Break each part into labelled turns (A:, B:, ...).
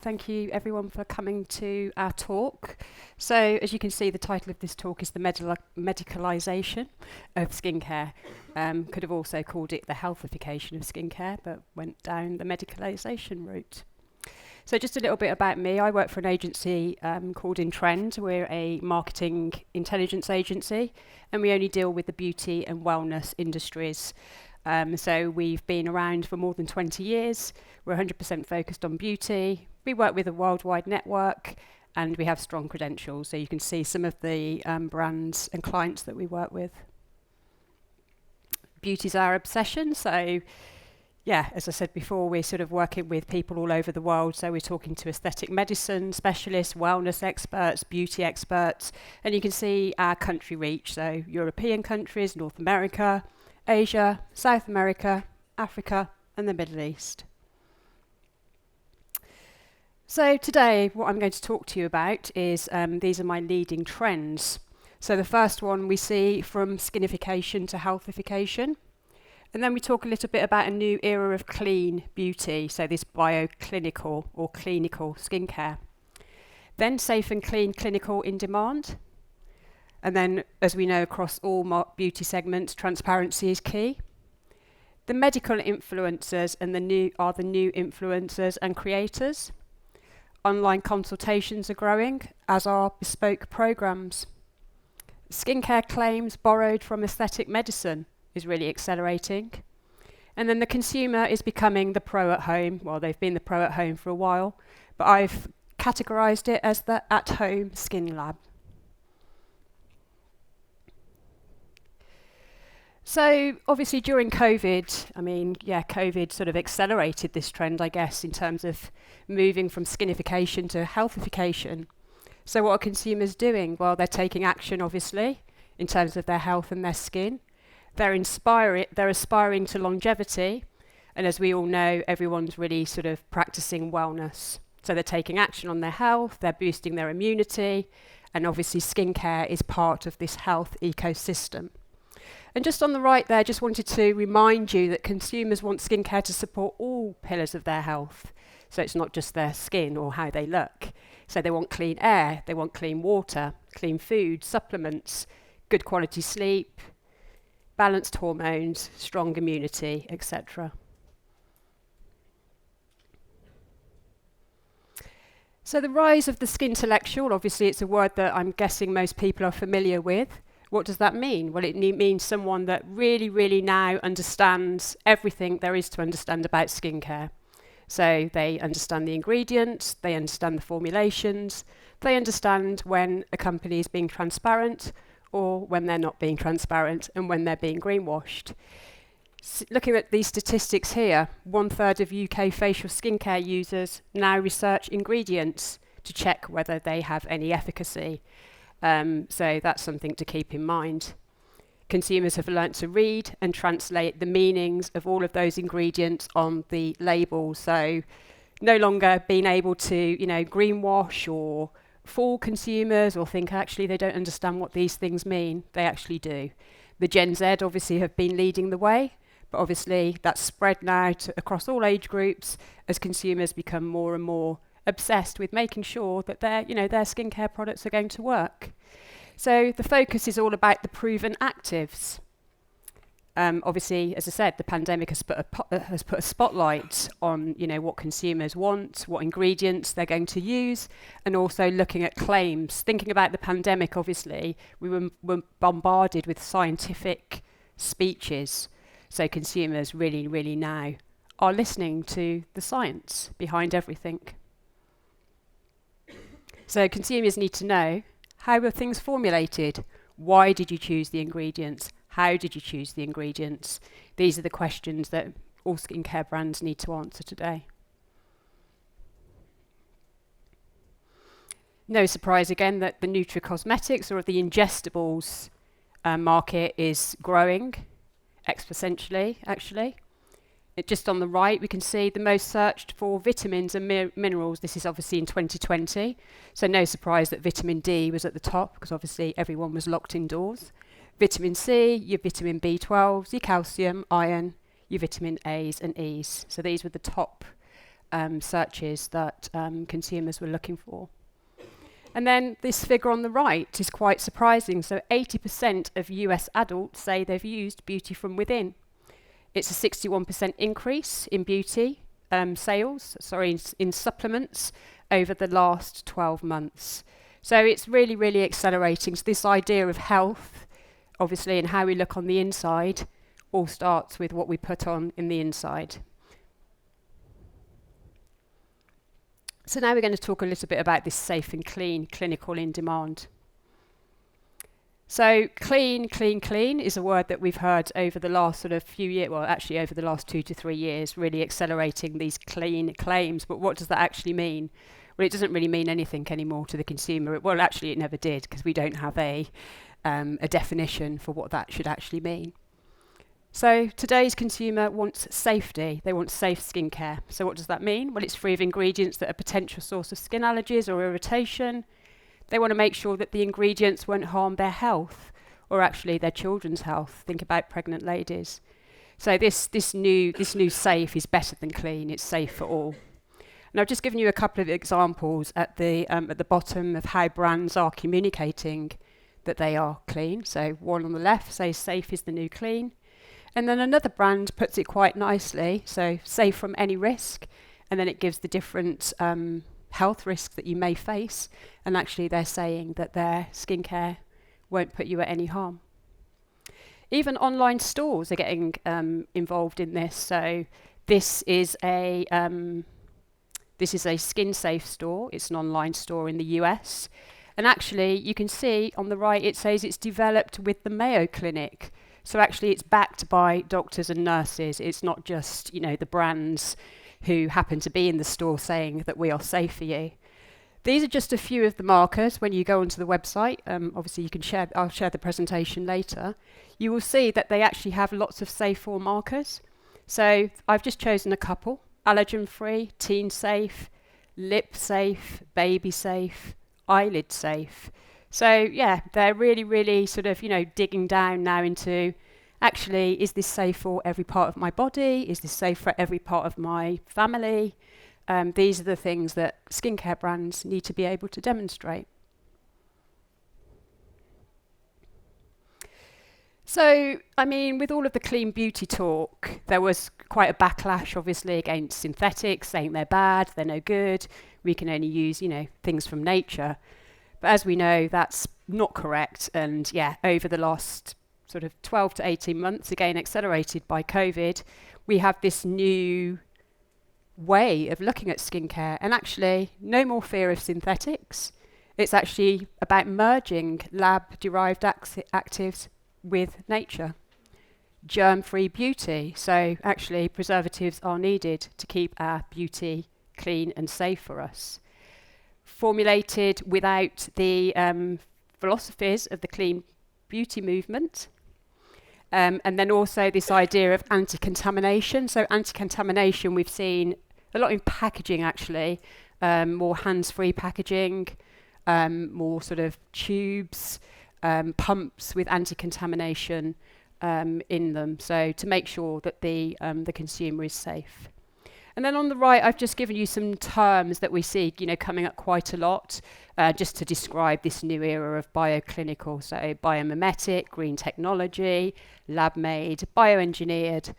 A: Thank you everyone for coming to our talk. So as you can see, the title of this talk is the medicalisation of skincare. Could have also called it the healthification of skincare, but went down the medicalisation route. So just a little bit about me. I work for an agency called In Trend. We're a marketing intelligence agency, and we only deal with the beauty and wellness industries. So we've been around for more than 20 years. We're 100% focused on beauty. We work with a worldwide network, and we have strong credentials. So you can see some of the brands and clients that we work with. Beauty's our obsession. So yeah, as I said before, we're sort of working with people all over the world. So we're talking to aesthetic medicine specialists, wellness experts, beauty experts, and you can see our country reach. So European countries, North America, Asia, South America, Africa, and the Middle East. So today, what I'm going to talk to you about is these are my leading trends. So the first one we see from skinification to healthification. And then we talk a little bit about a new era of clean beauty, so this bioclinical or clinical skincare. Then safe and clean clinical in demand. And then, as we know across all beauty segments, transparency is key. The medical influencers and the new influencers and creators. Online consultations are growing, as are bespoke programs. Skincare claims borrowed from aesthetic medicine is really accelerating. And then the consumer is becoming the pro at home. Well, they've been the pro at home for a while, but I've categorized it as the at-home skin lab. So obviously during COVID, COVID sort of accelerated this trend, I guess, in terms of moving from skinification to healthification. So what are consumers doing? Well, they're taking action, obviously, in terms of their health and their skin. They're aspiring to longevity. And as we all know, everyone's really sort of practicing wellness. So they're taking action on their health, they're boosting their immunity, and obviously skincare is part of this health ecosystem. And just on the right there, just wanted to remind you that consumers want skincare to support all pillars of their health. So it's not just their skin or how they look. So they want clean air, they want clean water, clean food, supplements, good quality sleep, balanced hormones, strong immunity, etc. So the rise of the skintellectual, obviously it's a word that I'm guessing most people are familiar with. What does that mean? Well, it means someone that really now understands everything there is to understand about skincare. So they understand the ingredients, they understand the formulations, they understand when a company is being transparent or when they're not being transparent and when they're being greenwashed. Looking at these statistics here, 1/3 of UK facial skincare users now research ingredients to check whether they have any efficacy. So that's something to keep in mind. Consumers have learnt to read and translate the meanings of all of those ingredients on the label. So no longer being able to, greenwash or fool consumers or think actually they don't understand what these things mean. They actually do. The Gen Z obviously have been leading the way, but obviously that's spread now across all age groups as consumers become more and more obsessed with making sure that their skincare products are going to work. So the focus is all about the proven actives. Obviously, as I said, the pandemic has put a spotlight on what consumers want, what ingredients they're going to use, and also looking at claims. Thinking about the pandemic, obviously, we were bombarded with scientific speeches. So consumers really now are listening to the science behind everything. So consumers need to know, how were things formulated? Why did you choose the ingredients? How did you choose the ingredients? These are the questions that all skincare brands need to answer today. No surprise again that the nutricosmetics or the ingestibles market is growing exponentially, actually. Just on the right, we can see the most searched for vitamins and minerals. This is obviously in 2020. So no surprise that vitamin D was at the top because obviously everyone was locked indoors. Vitamin C, your vitamin B12s, your calcium, iron, your vitamin A's and E's. So these were the top searches that consumers were looking for. And then this figure on the right is quite surprising. So 80% of US adults say they've used beauty from within. It's a 61% increase in beauty sales, in supplements over the last 12 months. So it's really, really accelerating. So this idea of health, obviously, and how we look on the inside, all starts with what we put on in the inside. So now we're going to talk a little bit about this safe and clean, clinical in demand. So clean is a word that we've heard over the last sort of few years, well, actually over the last 2 to 3 years, really accelerating these clean claims. But what does that actually mean? Well, it doesn't really mean anything anymore to the consumer. Well, actually, it never did, because we don't have a definition for what that should actually mean. So today's consumer wants safety. They want safe skincare. So what does that mean? Well, it's free of ingredients that are a potential source of skin allergies or irritation. They want to make sure that the ingredients won't harm their health or actually their children's health. Think about pregnant ladies. So this new safe is better than clean. It's safe for all. And I've just given you a couple of examples at the bottom of how brands are communicating that they are clean. So one on the left says safe is the new clean. And then another brand puts it quite nicely, so safe from any risk. And then it gives the different health risks that you may face, and actually they're saying that their skincare won't put you at any harm. Even online stores are getting involved in this. So this is a skin safe store. It's an online store in the US, and actually you can see on the right it says it's developed with the Mayo Clinic. So actually it's backed by doctors and nurses. It's not just the brands who happen to be in the store saying that we are safe for you. These are just a few of the markers. When you go onto the website, obviously you can I'll share the presentation later. You will see that they actually have lots of safe for markers. So I've just chosen a couple: allergen free, teen safe, lip safe, baby safe, eyelid safe. So yeah, they're really, really sort of digging down now into, actually, is this safe for every part of my body? Is this safe for every part of my family? These are the things that skincare brands need to be able to demonstrate. So, I mean, with all of the clean beauty talk, there was quite a backlash, obviously, against synthetics, saying they're bad, they're no good, we can only use, things from nature. But as we know, that's not correct. And yeah, over the last sort of 12 to 18 months, again accelerated by COVID, we have this new way of looking at skincare, and actually no more fear of synthetics. It's actually about merging lab-derived actives with nature. Germ-free beauty, so actually preservatives are needed to keep our beauty clean and safe for us. Formulated without the philosophies of the clean beauty movement. And then also this idea of anti-contamination. So anti-contamination we've seen a lot in packaging, actually, more hands-free packaging, more sort of tubes, pumps with anti-contamination in them, so to make sure that the consumer is safe. And then on the right, I've just given you some terms that we see, coming up quite a lot, just to describe this new era of bioclinical. So biomimetic, green technology, lab-made, bioengineered,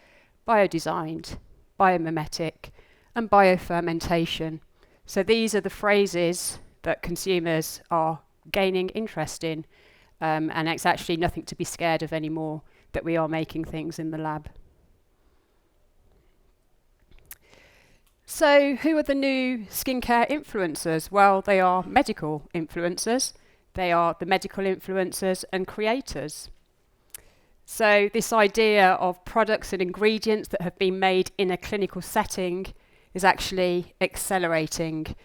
A: biodesigned, biomimetic, and biofermentation. So these are the phrases that consumers are gaining interest in, and it's actually nothing to be scared of anymore that we are making things in the lab. So who are the new skincare influencers? Well, they are medical influencers. They are the medical influencers and creators. So this idea of products and ingredients that have been made in a clinical setting is actually accelerating.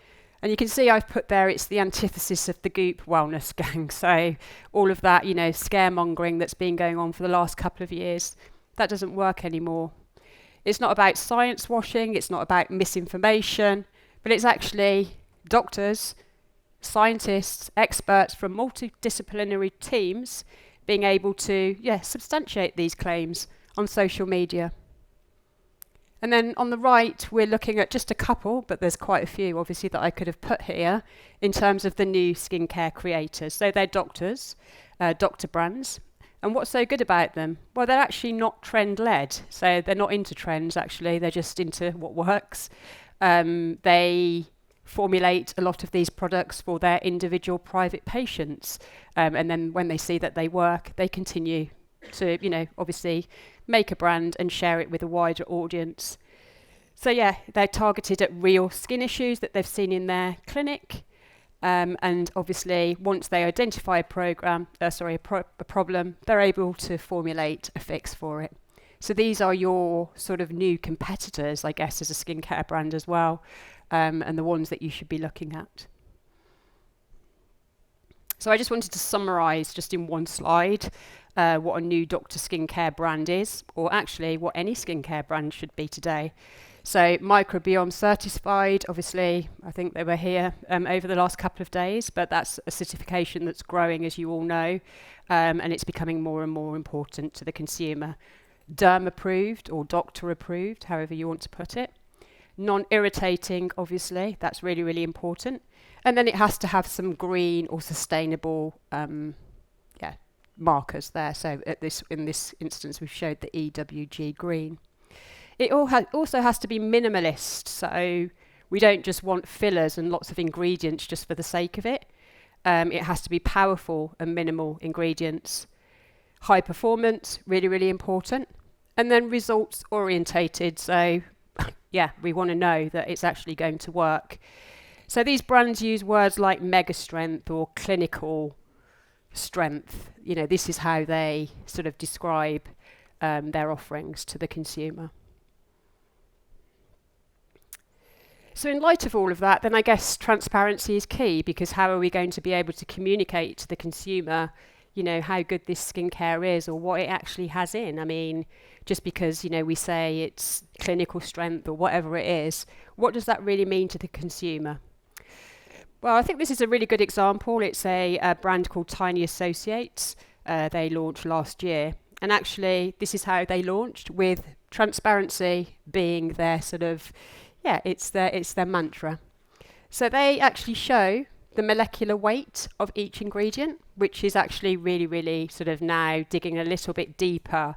A: And you can see I've put there, it's the antithesis of the Goop wellness gang. So all of that, scaremongering that's been going on for the last couple of years, that doesn't work anymore. It's not about science washing, it's not about misinformation, but it's actually doctors, scientists, experts from multidisciplinary teams being able to, substantiate these claims on social media. And then on the right, we're looking at just a couple, but there's quite a few, obviously, that I could have put here in terms of the new skincare creators. So they're doctors, doctor brands. And what's so good about them? Well, they're actually not trend-led. So they're not into trends, actually. They're just into what works. They formulate a lot of these products for their individual private patients. And then when they see that they work, they continue to, obviously make a brand and share it with a wider audience. So yeah, they're targeted at real skin issues that they've seen in their clinic. And obviously, once they identify a problem, they're able to formulate a fix for it. So these are your sort of new competitors, I guess, as a skincare brand as well, and the ones that you should be looking at. So I just wanted to summarize just in one slide what a new Dr. Skincare brand is, or actually what any skincare brand should be today. So microbiome certified, obviously, I think they were here over the last couple of days, but that's a certification that's growing, as you all know, and it's becoming more and more important to the consumer. Derm approved or doctor approved, however you want to put it. Non-irritating, obviously, that's really, really important. And then it has to have some green or sustainable markers there. So in this instance, we've showed the EWG green. It also has to be minimalist. So we don't just want fillers and lots of ingredients just for the sake of it. It has to be powerful and minimal ingredients. High performance, really, really important. And then results orientated. So yeah, we want to know that it's actually going to work. So these brands use words like mega strength or clinical strength. This is how they sort of describe their offerings to the consumer. So in light of all of that, then I guess transparency is key, because how are we going to be able to communicate to the consumer, how good this skincare is or what it actually has in? I mean, just because, we say it's clinical strength or whatever it is, what does that really mean to the consumer? Well, I think this is a really good example. It's a brand called Tiny Associates. They launched last year. And actually, this is how they launched, with transparency being their sort of, it's their mantra. So they actually show the molecular weight of each ingredient, which is actually really, really sort of now digging a little bit deeper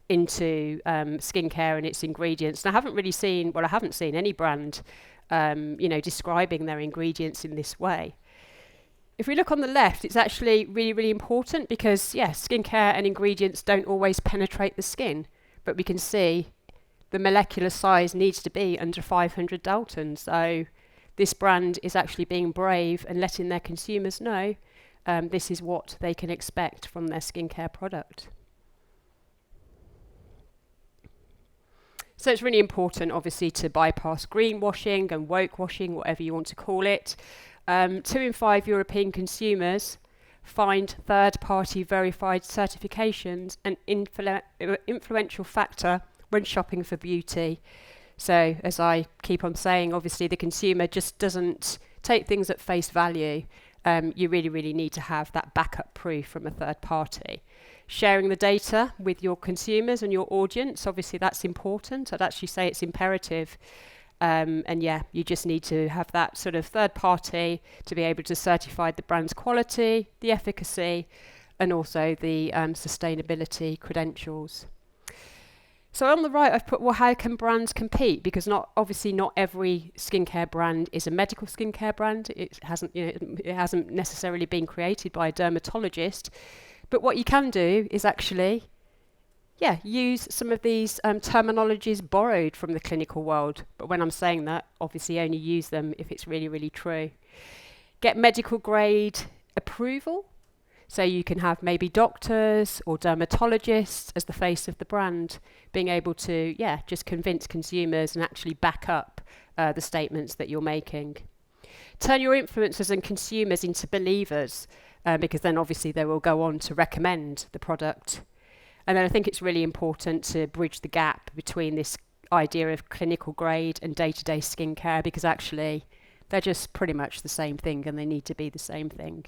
A: into skincare and its ingredients. And I haven't seen any brand describing their ingredients in this way. If we look on the left, it's actually really, really important because, skincare and ingredients don't always penetrate the skin, but we can see the molecular size needs to be under 500 Daltons. So this brand is actually being brave and letting their consumers know this is what they can expect from their skincare product. So it's really important, obviously, to bypass greenwashing and woke washing, whatever you want to call it. 2 in 5 European consumers find third-party verified certifications an influential factor when shopping for beauty. So as I keep on saying, obviously the consumer just doesn't take things at face value. You really, really need to have that backup proof from a third party. Sharing the data with your consumers and your audience, obviously that's important. I'd actually say it's imperative. You just need to have that sort of third party to be able to certify the brand's quality, the efficacy, and also the sustainability credentials. So on the right, I've put, well, how can brands compete? Because not every skincare brand is a medical skincare brand. It hasn't necessarily been created by a dermatologist. But what you can do is actually, use some of these terminologies borrowed from the clinical world. But when I'm saying that, obviously only use them if it's really, really true. Get medical grade approval. So you can have maybe doctors or dermatologists as the face of the brand, being able to, just convince consumers and actually back up the statements that you're making. Turn your influencers and consumers into believers, because then obviously they will go on to recommend the product. And then I think it's really important to bridge the gap between this idea of clinical grade and day-to-day skincare, because actually they're just pretty much the same thing and they need to be the same thing.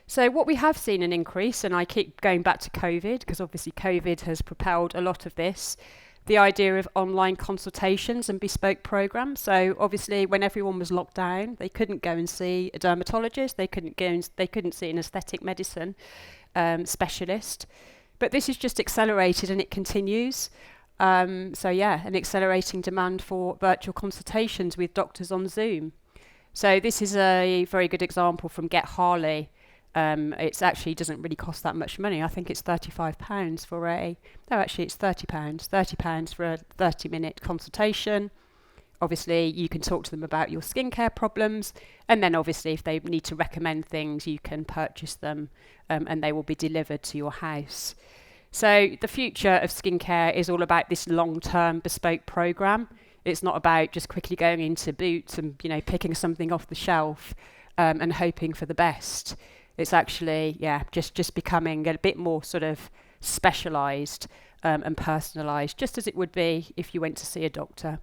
A: So what we have seen an increase, and I keep going back to COVID, because obviously COVID has propelled a lot of this, the idea of online consultations and bespoke programs. So obviously when everyone was locked down, they couldn't go and see a dermatologist, they couldn't see an aesthetic medicine specialist. But this is just accelerated and it continues. So yeah, an accelerating demand for virtual consultations with doctors on Zoom. So this is a very good example from Get Harley. It actually doesn't really cost that much money. I think it's £35 for it's £30. £30 for a 30-minute consultation. Obviously, you can talk to them about your skincare problems. And then obviously, if they need to recommend things, you can purchase them and they will be delivered to your house. So the future of skincare is all about this long-term bespoke program. It's not about just quickly going into Boots and picking something off the shelf and hoping for the best. It's actually just becoming a bit more sort of specialised and personalised, just as it would be if you went to see a doctor.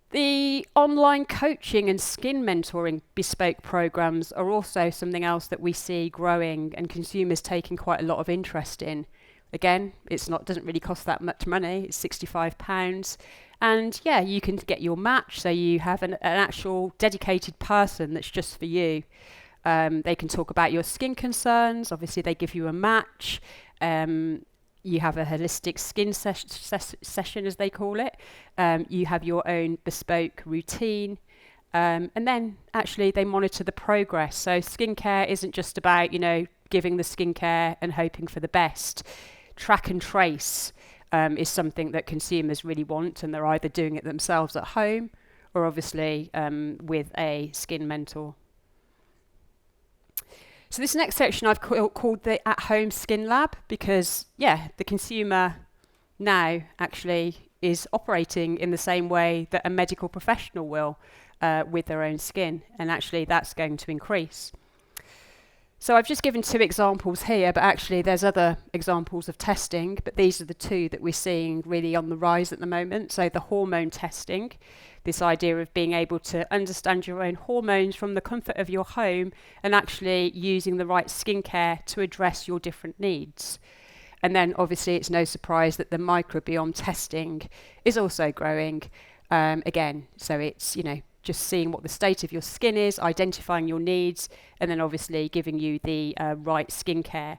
A: The online coaching and skin mentoring bespoke programs are also something else that we see growing and consumers taking quite a lot of interest in. Again, doesn't really cost that much money. It's £65. And you can get your match. So you have an actual dedicated person that's just for you. They can talk about your skin concerns. Obviously, they give you a match. You have a holistic skin session, as they call it. You have your own bespoke routine. And then actually they monitor the progress. So skincare isn't just about, giving the skincare and hoping for the best. Track and trace is something that consumers really want, and they're either doing it themselves at home or obviously with a skin mentor. So this next section I've called the at-home skin lab because, the consumer now actually is operating in the same way that a medical professional will with their own skin, and actually that's going to increase. So I've just given 2 examples here, but actually there's other examples of testing, but these are the 2 that we're seeing really on the rise at the moment. So the hormone testing, this idea of being able to understand your own hormones from the comfort of your home and actually using the right skincare to address your different needs. And then obviously it's no surprise that the microbiome testing is also growing again. So it's, just seeing what the state of your skin is, identifying your needs, and then obviously giving you the right skincare.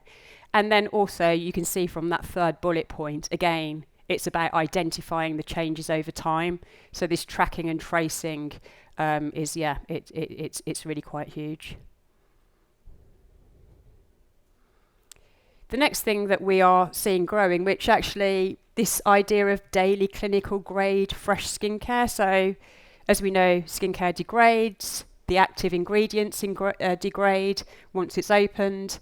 A: And then also you can see from that 3rd bullet point, again, it's about identifying the changes over time. So this tracking and tracing it's really quite huge. The next thing that we are seeing growing, which actually this idea of daily clinical grade fresh skincare. So as we know, skincare degrades, the active ingredients degrade once it's opened.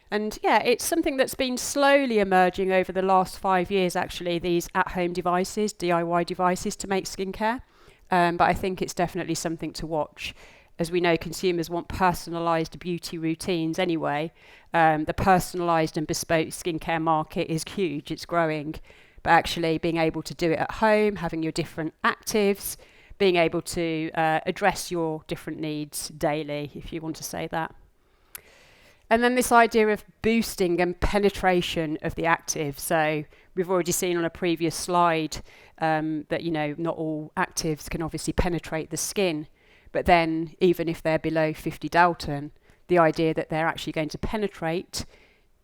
A: And it's something that's been slowly emerging over the last 5 years, actually, these at-home devices, DIY devices to make skincare. But I think it's definitely something to watch. As we know, consumers want personalised beauty routines anyway. The personalised and bespoke skincare market is huge, it's growing. But actually being able to do it at home, having your different actives, being able to address your different needs daily, if you want to say that. And then this idea of boosting and penetration of the active. So we've already seen on a previous slide that, not all actives can obviously penetrate the skin. But then even if they're below 50 Dalton, the idea that they're actually going to penetrate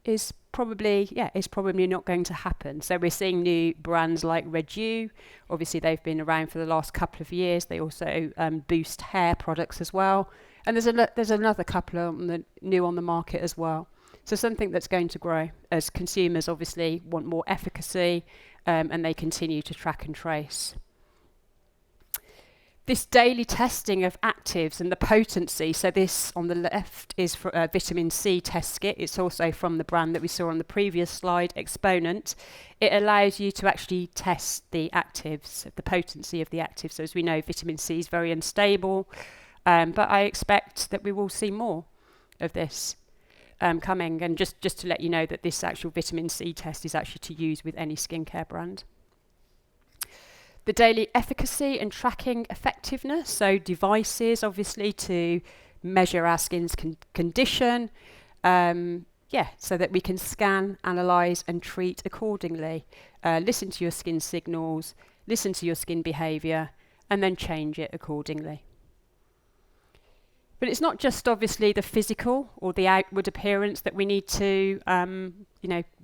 A: is probably not going to happen. So we're seeing new brands like Redu. Obviously, they've been around for the last couple of years. They also boost hair products as well. And there's another couple new on the market as well. So something that's going to grow as consumers obviously want more efficacy and they continue to track and trace. This daily testing of actives and the potency, so this on the left is for a vitamin C test kit. It's also from the brand that we saw on the previous slide, Exponent. It allows you to actually test the actives, the potency of the actives. So as we know, vitamin C is very unstable, but I expect that we will see more of this coming. And just to let you know that this actual vitamin C test is actually to use with any skincare brand. The daily efficacy and tracking effectiveness, so devices obviously to measure our skin's condition, so that we can scan, analyse and treat accordingly. Listen to your skin signals, listen to your skin behaviour, and then change it accordingly. But it's not just obviously the physical or the outward appearance that we need to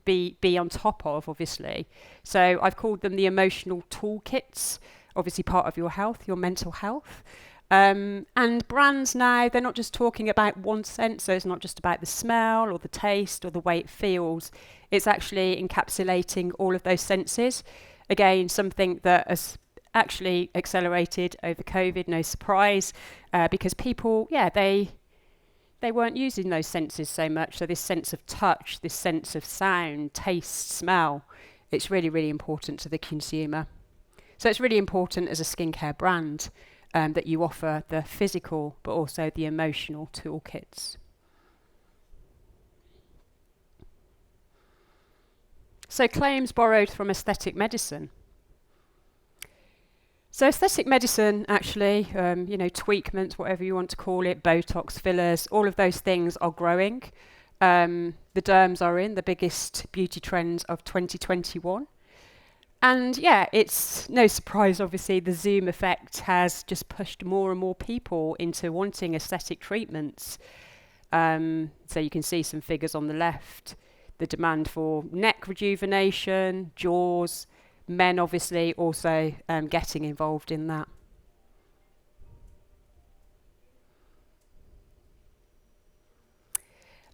A: be on top of, obviously. So I've called them the emotional toolkits, obviously part of your health, your mental health. And brands now, they're not just talking about one sense, so it's not just about the smell or the taste or the way it feels. It's actually encapsulating all of those senses. Again, something that has actually accelerated over COVID, no surprise, because people, they weren't using those senses so much. So this sense of touch, this sense of sound, taste, smell, it's really, really important to the consumer. So it's really important as a skincare brand that you offer the physical but also the emotional toolkits. So claims borrowed from aesthetic medicine. So aesthetic medicine, actually, tweakments, whatever you want to call it, Botox, fillers, all of those things are growing. The derms are in the biggest beauty trends of 2021. And it's no surprise, obviously, the Zoom effect has just pushed more and more people into wanting aesthetic treatments. So you can see some figures on the left. The demand for neck rejuvenation, jaws, men obviously also getting involved in that.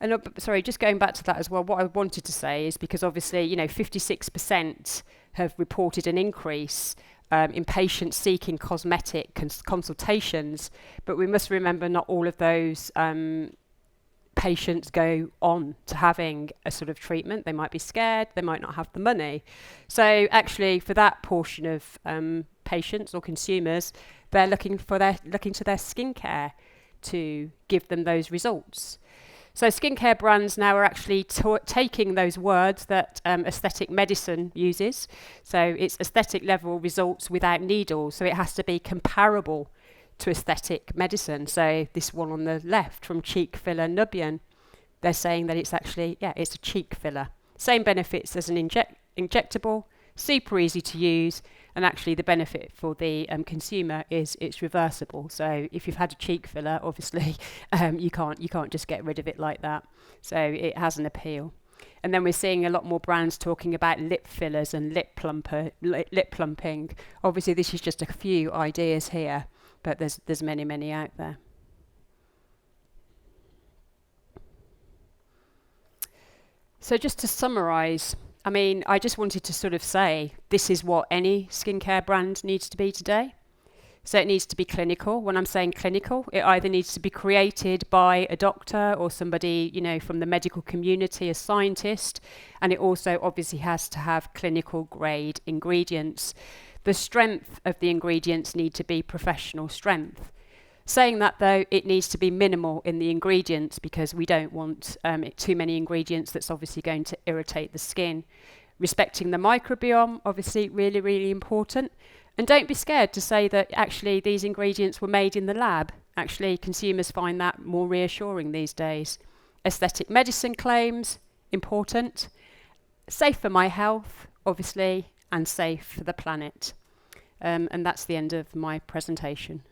A: And just going back to that as well, what I wanted to say is because obviously, 56% have reported an increase in patients seeking cosmetic consultations, but we must remember not all of those patients go on to having a sort of treatment. They might be scared, they might not have the money. So actually for that portion of patients or consumers, they're looking to their skincare to give them those results. So skincare brands now are actually taking those words that aesthetic medicine uses. So it's aesthetic level results without needles. So it has to be comparable to aesthetic medicine. So this one on the left from Cheek Filler Nubian, they're saying that it's actually, it's a cheek filler. Same benefits as an injectable, super easy to use, and actually the benefit for the consumer is it's reversible. So if you've had a cheek filler, obviously you can't just get rid of it like that. So it has an appeal. And then we're seeing a lot more brands talking about lip fillers and lip plumping. Obviously this is just a few ideas here, but there's many out there. So just to summarise, I just wanted to sort of say this is what any skincare brand needs to be today. So it needs to be clinical. When I'm saying clinical, it either needs to be created by a doctor or somebody, from the medical community, a scientist, and it also obviously has to have clinical grade ingredients. The strength of the ingredients need to be professional strength. Saying that though, it needs to be minimal in the ingredients because we don't want too many ingredients that's obviously going to irritate the skin. Respecting the microbiome, obviously really, really important. And don't be scared to say that actually these ingredients were made in the lab. Actually, consumers find that more reassuring these days. Aesthetic medicine claims, important. Safe for my health, obviously, and safe for the planet. And that's the end of my presentation.